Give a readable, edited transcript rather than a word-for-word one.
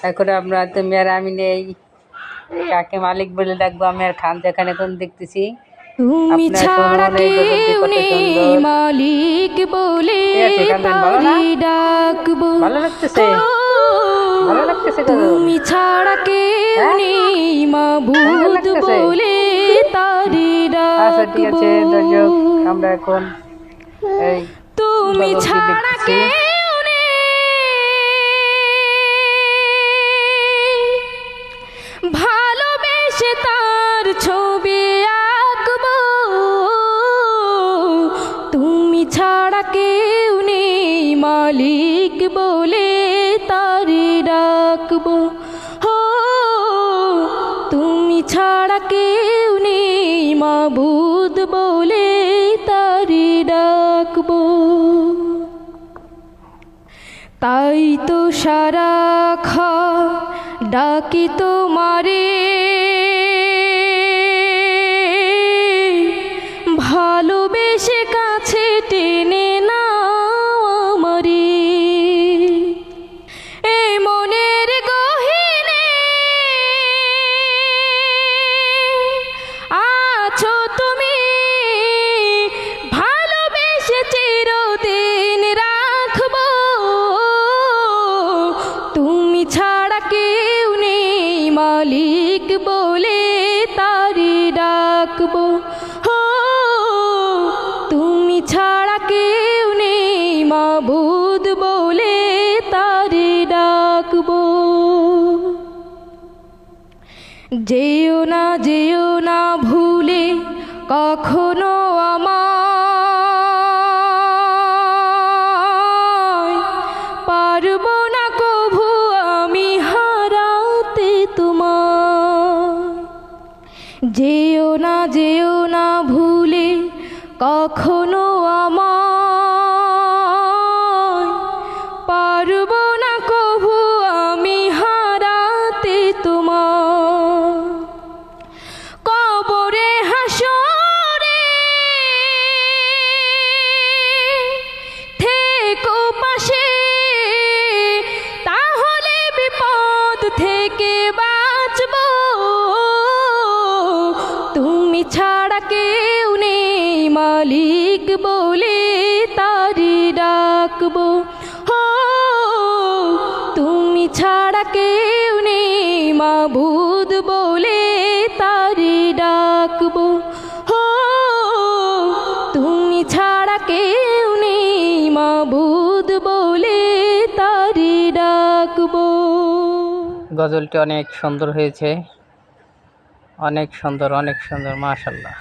এখন আমরা তুমি আর আমি নেই, কাকে মালিক বলে ডাকবো আমি আর খান যেখানে এখন দেখতেছি তুমি ছাড়া কেউ নেই মালিক বলে তারি ডাকবো। ভালো লাগতেছে, ভালো লাগতেছে। তুমি ছাড়া কেউ নেই মাবুদ বলে তারি আচ্ছা ঠিক ডাকবো। আছে দর্শক, আমরা এখন এই তুমি ছাড়া কেউ নেই ভালোবেসে তার ছবি আঁকবো। তুমি ছাড়া কেউ নেই মালিক বলে তারি ডাকবো। হো তুমি ছাড়া কেউ নেই মাবুদ বলে তারি ডাকবো। তাই তো সারাক্ষণ ডাকি তোমারে, ভালোবেসে কাছে টেনে নাও আমারে। এই মনের গহীনে আছো তুমি, ভালোবেসে চিরদিন রাখবো। তুমি ছাড়া কেউ নেই মালিক বলে তারি ডাকবো। হো তুমি ছাড়া কেউ নেই মাবুদ বলে তারি ডাকবো। যেও না ভুলে কখনো আমায়, পারবো না কভু আমি হারাতে তোমায়। যেও না ভুলে কখনো আমায়, পারবো না কভু আমি হারাতে তোমায়। কবরে হাসরে থেকো পাশে, তাহলে বিপদ থেকে বাঁচবো। তুমি ছাড়া কেউ নেই মালিক বলে তারি ডাকবো। হো তুমি ছাড়া কেউ নেই মাবুদ বলে তারি ডাকবো। হো তুমি ছাড়া কেউ নেই মাবুদ বলে তারি ডাকবো। গজলটি অনেক সুন্দর হয়েছে, অনেক সুন্দর, অনেক সুন্দর, মাশাআল্লাহ।